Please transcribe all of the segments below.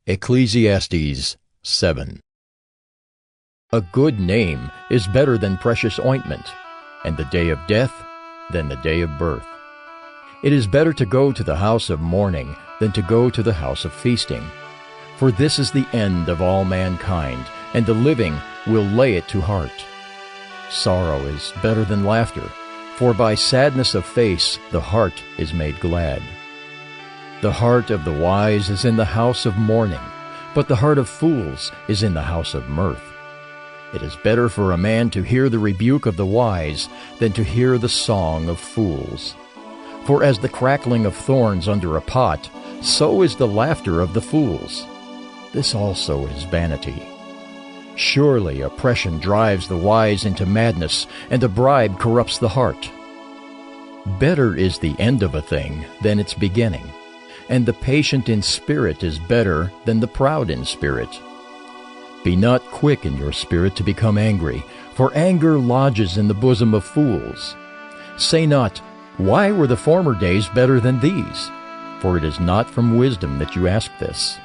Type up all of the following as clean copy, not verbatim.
Ecclesiastes 7. A good name is better than precious ointment, and the day of death than the day of birth. It is better to go to the house of mourning than to go to the house of feasting. For this is the end of all mankind, and the living will lay it to heart. Sorrow is better than laughter, for by sadness of face the heart is made glad. The heart of the wise is in the house of mourning, but the heart of fools is in the house of mirth. It is better for a man to hear the rebuke of the wise than to hear the song of fools. For as the crackling of thorns under a pot, so is the laughter of the fools. This also is vanity. Surely oppression drives the wise into madness, and a bribe corrupts the heart. Better is the end of a thing than its beginning, and the patient in spirit is better than the proud in spirit. Be not quick in your spirit to become angry, for anger lodges in the bosom of fools. Say not, "Why were the former days better than these?" For it is not from wisdom that you ask this.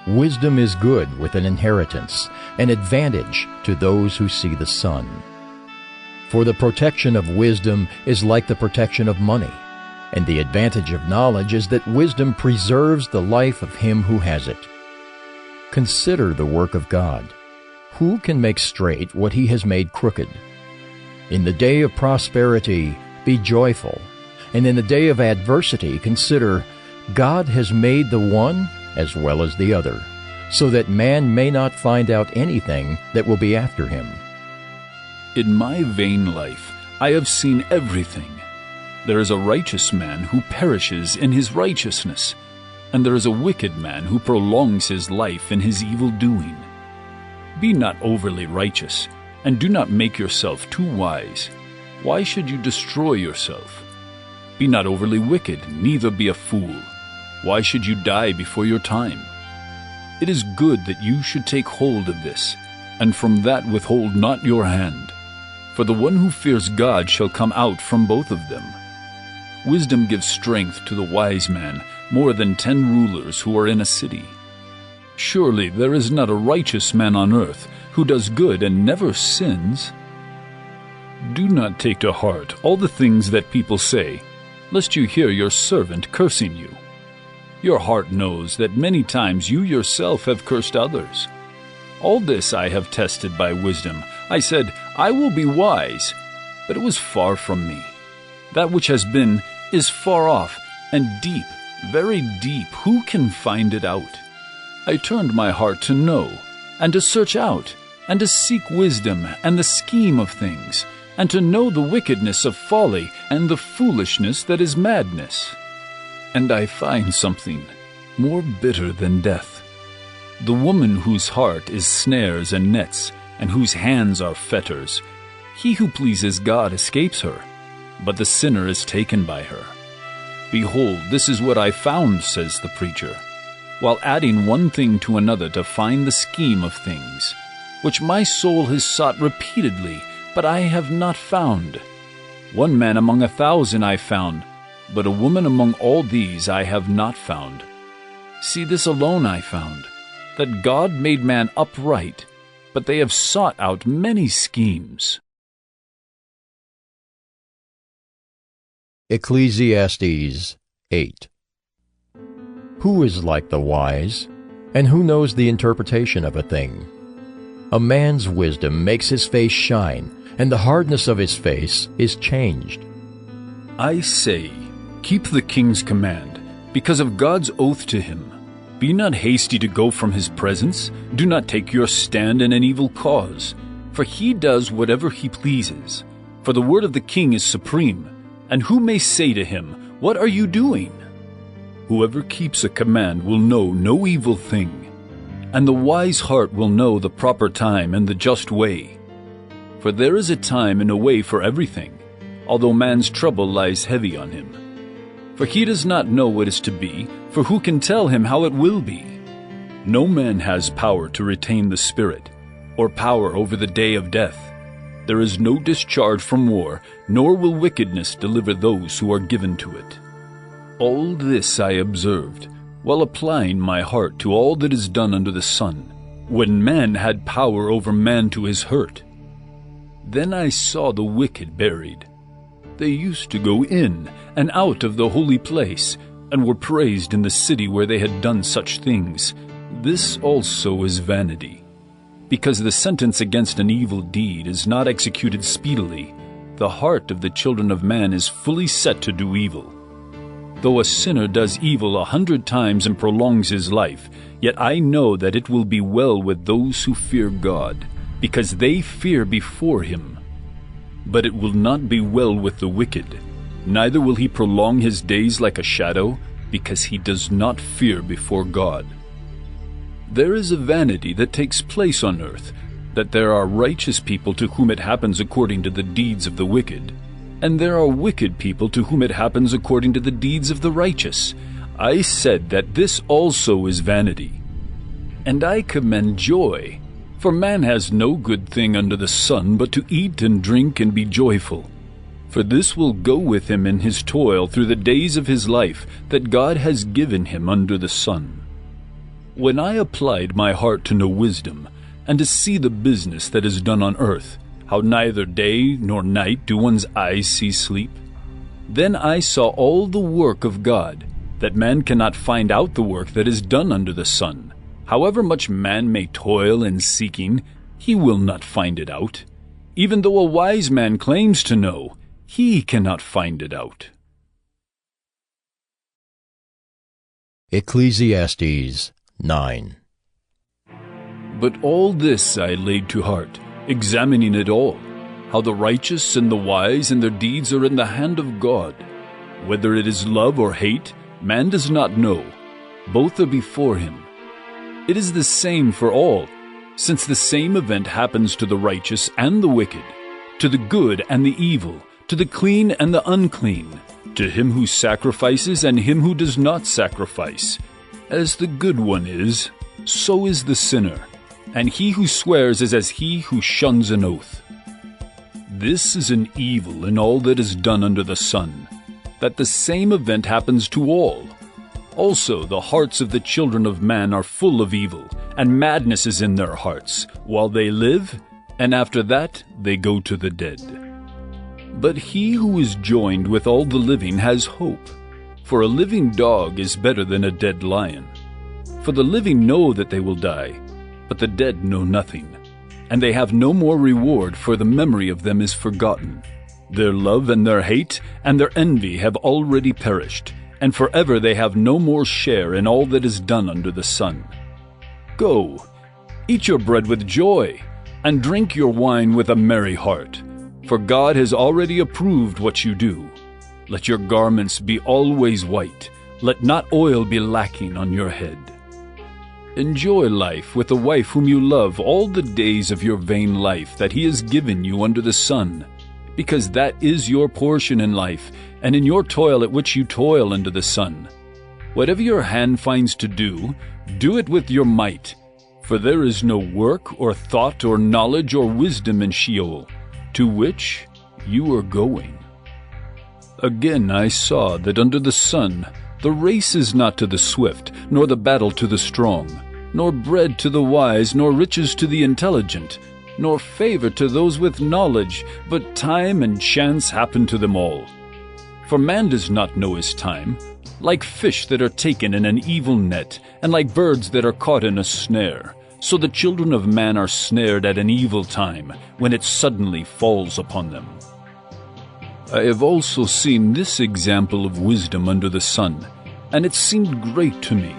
Wisdom is good with an inheritance, an advantage to those who see the sun. For the protection of wisdom is like the protection of money, and the advantage of knowledge is that wisdom preserves the life of him who has it. Consider the work of God. Who can make straight what he has made crooked? In the day of prosperity, be joyful, and in the day of adversity, consider, God has made the one as well as the other, so that man may not find out anything that will be after him. In my vain life I have seen everything. There is a righteous man who perishes in his righteousness, and there is a wicked man who prolongs his life in his evil doing. Be not overly righteous, and do not make yourself too wise. Why should you destroy yourself? Be not overly wicked, neither be a fool. Why should you die before your time? It is good that you should take hold of this, and from that withhold not your hand. For the one who fears God shall come out from both of them. Wisdom gives strength to the wise man, more than 10 rulers who are in a city. Surely there is not a righteous man on earth who does good and never sins. Do not take to heart all the things that people say, lest you hear your servant cursing you. Your heart knows that many times you yourself have cursed others. All this I have tested by wisdom. I said, I will be wise, but it was far from me. That which has been is far off, and deep, very deep. Who can find it out? I turned my heart to know, and to search out, and to seek wisdom and the scheme of things, and to know the wickedness of folly and the foolishness that is madness. And I find something more bitter than death. The woman whose heart is snares and nets, and whose hands are fetters. He who pleases God escapes her, but the sinner is taken by her. Behold, this is what I found, says the preacher, while adding one thing to another to find the scheme of things, which my soul has sought repeatedly, but I have not found. One man among 1,000 I found, but a woman among all these I have not found. See, this alone I found, that God made man upright, but they have sought out many schemes. Ecclesiastes 8. Who is like the wise, and who knows the interpretation of a thing? A man's wisdom makes his face shine, and the hardness of his face is changed. I say, keep the king's command, because of God's oath to him. Be not hasty to go from his presence. Do not take your stand in an evil cause, for he does whatever he pleases. For the word of the king is supreme, and who may say to him, What are you doing? Whoever keeps a command will know no evil thing, and the wise heart will know the proper time and the just way. For there is a time and a way for everything, although man's trouble lies heavy on him. For he does not know what is to be, for who can tell him how it will be? No man has power to retain the spirit, or power over the day of death. There is no discharge from war, nor will wickedness deliver those who are given to it. All this I observed, while applying my heart to all that is done under the sun, when man had power over man to his hurt. Then I saw the wicked buried. They used to go in and out of the holy place, and were praised in the city where they had done such things. This also is vanity. Because the sentence against an evil deed is not executed speedily, the heart of the children of man is fully set to do evil. Though a sinner does evil 100 times and prolongs his life, yet I know that it will be well with those who fear God, because they fear before him. But it will not be well with the wicked, neither will he prolong his days like a shadow, because he does not fear before God. There is a vanity that takes place on earth, that there are righteous people to whom it happens according to the deeds of the wicked, and there are wicked people to whom it happens according to the deeds of the righteous. I said that this also is vanity. And I commend joy, for man has no good thing under the sun but to eat and drink and be joyful. For this will go with him in his toil through the days of his life that God has given him under the sun. When I applied my heart to know wisdom, and to see the business that is done on earth, how neither day nor night do one's eyes see sleep, then I saw all the work of God, that man cannot find out the work that is done under the sun. However much man may toil in seeking, he will not find it out. Even though a wise man claims to know, he cannot find it out. Ecclesiastes 9. But all this I laid to heart, examining it all, how the righteous and the wise and their deeds are in the hand of God. Whether it is love or hate, man does not know. Both are before him. It is the same for all, since the same event happens to the righteous and the wicked, to the good and the evil, to the clean and the unclean, to him who sacrifices and him who does not sacrifice. As the good one is, so is the sinner, and he who swears is as he who shuns an oath. This is an evil in all that is done under the sun, that the same event happens to all. Also the hearts of the children of man are full of evil, and madness is in their hearts, while they live, and after that they go to the dead. But he who is joined with all the living has hope, for a living dog is better than a dead lion. For the living know that they will die, but the dead know nothing, and they have no more reward, for the memory of them is forgotten. Their love and their hate and their envy have already perished, and forever they have no more share in all that is done under the sun. Go, eat your bread with joy, and drink your wine with a merry heart, for God has already approved what you do. Let your garments be always white, let not oil be lacking on your head. Enjoy life with a wife whom you love all the days of your vain life that he has given you under the sun, because that is your portion in life, and in your toil at which you toil under the sun. Whatever your hand finds to do, do it with your might, for there is no work or thought or knowledge or wisdom in Sheol, to which you are going. Again I saw that under the sun the race is not to the swift, nor the battle to the strong, nor bread to the wise, nor riches to the intelligent, nor favor to those with knowledge, but time and chance happen to them all. For man does not know his time, like fish that are taken in an evil net, and like birds that are caught in a snare. So the children of man are snared at an evil time, when it suddenly falls upon them. I have also seen this example of wisdom under the sun, and it seemed great to me.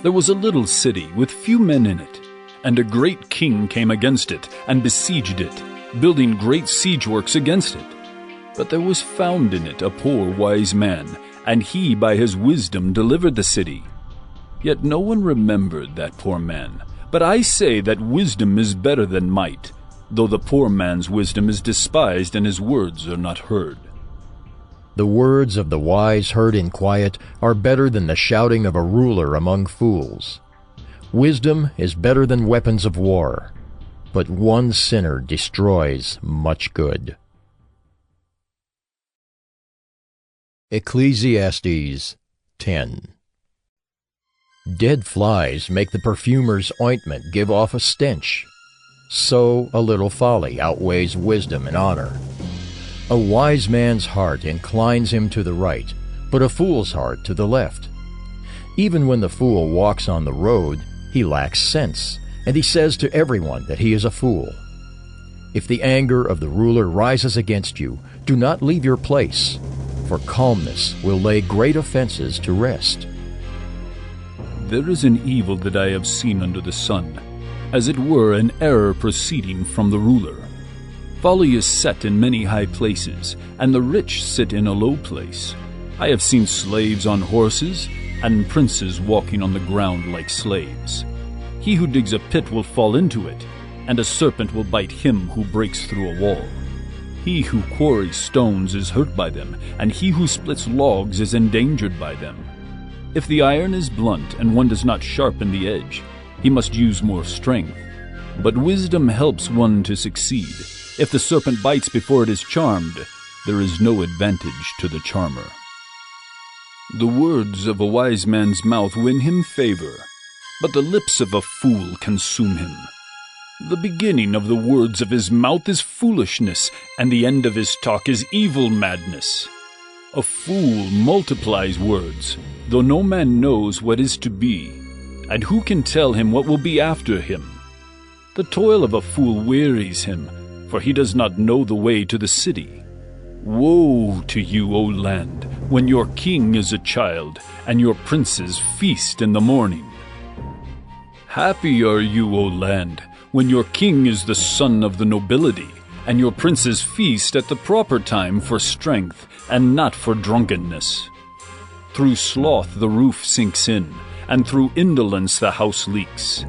There was a little city with few men in it, and a great king came against it and besieged it, building great siege works against it. But there was found in it a poor wise man, and he by his wisdom delivered the city. Yet no one remembered that poor man. But I say that wisdom is better than might, though the poor man's wisdom is despised and his words are not heard. The words of the wise heard in quiet are better than the shouting of a ruler among fools. Wisdom is better than weapons of war, but one sinner destroys much good. Ecclesiastes 10. Dead flies make the perfumer's ointment give off a stench. So a little folly outweighs wisdom and honor. A wise man's heart inclines him to the right, but a fool's heart to the left. Even when the fool walks on the road, he lacks sense, and he says to everyone that he is a fool. If the anger of the ruler rises against you, do not leave your place, for calmness will lay great offenses to rest. There is an evil that I have seen under the sun, as it were an error proceeding from the ruler. Folly is set in many high places, and the rich sit in a low place. I have seen slaves on horses, and princes walking on the ground like slaves. He who digs a pit will fall into it, and a serpent will bite him who breaks through a wall. He who quarries stones is hurt by them, and he who splits logs is endangered by them. If the iron is blunt and one does not sharpen the edge, he must use more strength. But wisdom helps one to succeed. If the serpent bites before it is charmed, there is no advantage to the charmer. The words of a wise man's mouth win him favor, but the lips of a fool consume him. The beginning of the words of his mouth is foolishness, and the end of his talk is evil madness. A fool multiplies words, though no man knows what is to be, and who can tell him what will be after him? The toil of a fool wearies him, for he does not know the way to the city. Woe to you, O land, when your king is a child, and your princes feast in the morning. Happy are you, O land, when your king is the son of the nobility, and your princes feast at the proper time for strength, and not for drunkenness. Through sloth the roof sinks in, and through indolence the house leaks.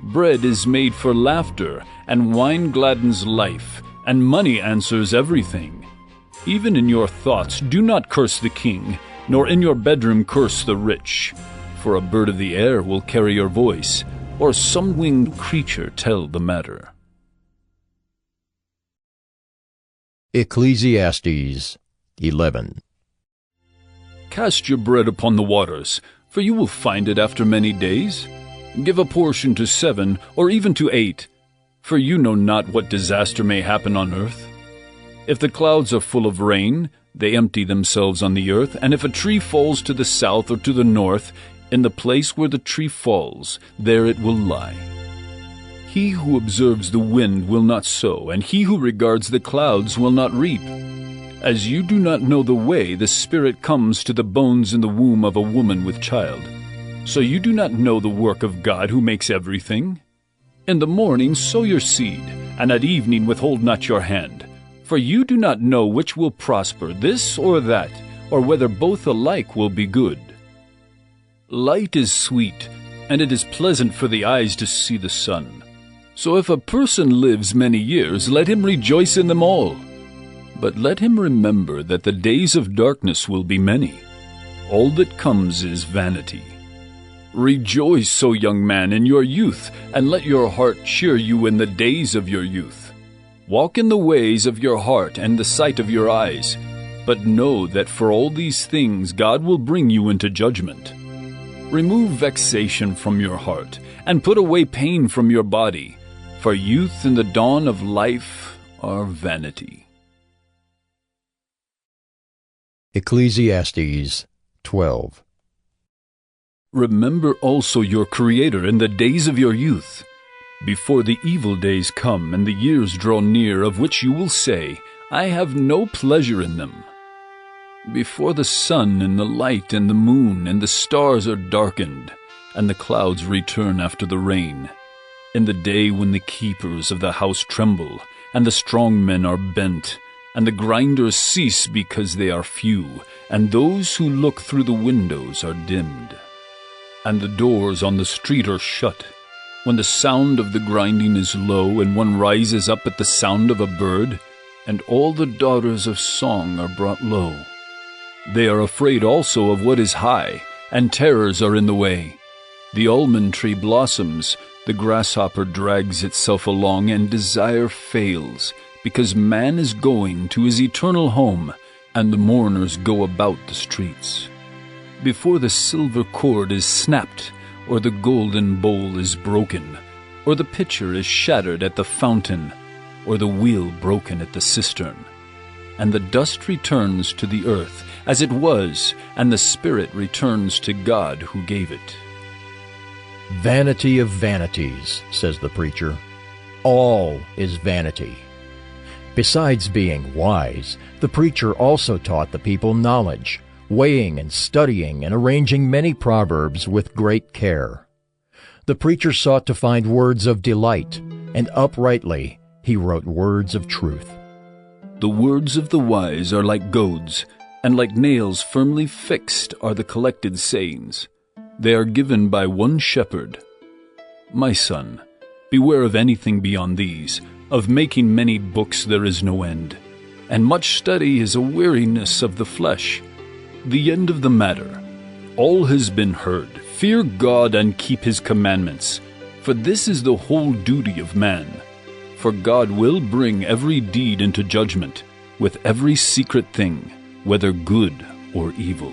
Bread is made for laughter, and wine gladdens life, and money answers everything. Even in your thoughts do not curse the king, nor in your bedroom curse the rich. For a bird of the air will carry your voice, or some winged creature tell the matter. Ecclesiastes 11. Cast your bread upon the waters, for you will find it after many days. Give a portion to 7, or even to 8, for you know not what disaster may happen on earth. If the clouds are full of rain, they empty themselves on the earth, and if a tree falls to the south or to the north, in the place where the tree falls, there it will lie. He who observes the wind will not sow, and he who regards the clouds will not reap. As you do not know the way the Spirit comes to the bones in the womb of a woman with child, so you do not know the work of God who makes everything. In the morning sow your seed, and at evening withhold not your hand. For you do not know which will prosper, this or that, or whether both alike will be good. Light is sweet, and it is pleasant for the eyes to see the sun. So if a person lives many years, let him rejoice in them all. But let him remember that the days of darkness will be many. All that comes is vanity. Rejoice, O young man, in your youth, and let your heart cheer you in the days of your youth. Walk in the ways of your heart and the sight of your eyes, but know that for all these things God will bring you into judgment. Remove vexation from your heart, and put away pain from your body, for youth and the dawn of life are vanity. Ecclesiastes 12. Remember also your Creator in the days of your youth, before the evil days come and the years draw near, of which you will say, I have no pleasure in them. Before the sun and the light and the moon and the stars are darkened, and the clouds return after the rain, in the day when the keepers of the house tremble, and the strong men are bent, and the grinders cease because they are few, and those who look through the windows are dimmed, and the doors on the street are shut, when the sound of the grinding is low, and one rises up at the sound of a bird, and all the daughters of song are brought low. They are afraid also of what is high, and terrors are in the way. The almond tree blossoms, the grasshopper drags itself along, and desire fails, because man is going to his eternal home, and the mourners go about the streets. Before the silver cord is snapped, or the golden bowl is broken, or the pitcher is shattered at the fountain, or the wheel broken at the cistern. And the dust returns to the earth as it was, and the spirit returns to God who gave it. Vanity of vanities, says the preacher. All is vanity. Besides being wise, the preacher also taught the people knowledge, weighing and studying and arranging many proverbs with great care. The preacher sought to find words of delight, and uprightly he wrote words of truth. The words of the wise are like goads, and like nails firmly fixed are the collected sayings. They are given by one shepherd. My son, beware of anything beyond these. Of making many books there is no end, and much study is a weariness of the flesh. The end of the matter, all has been heard. Fear God and keep his commandments, for this is the whole duty of man. For God will bring every deed into judgment, with every secret thing, whether good or evil.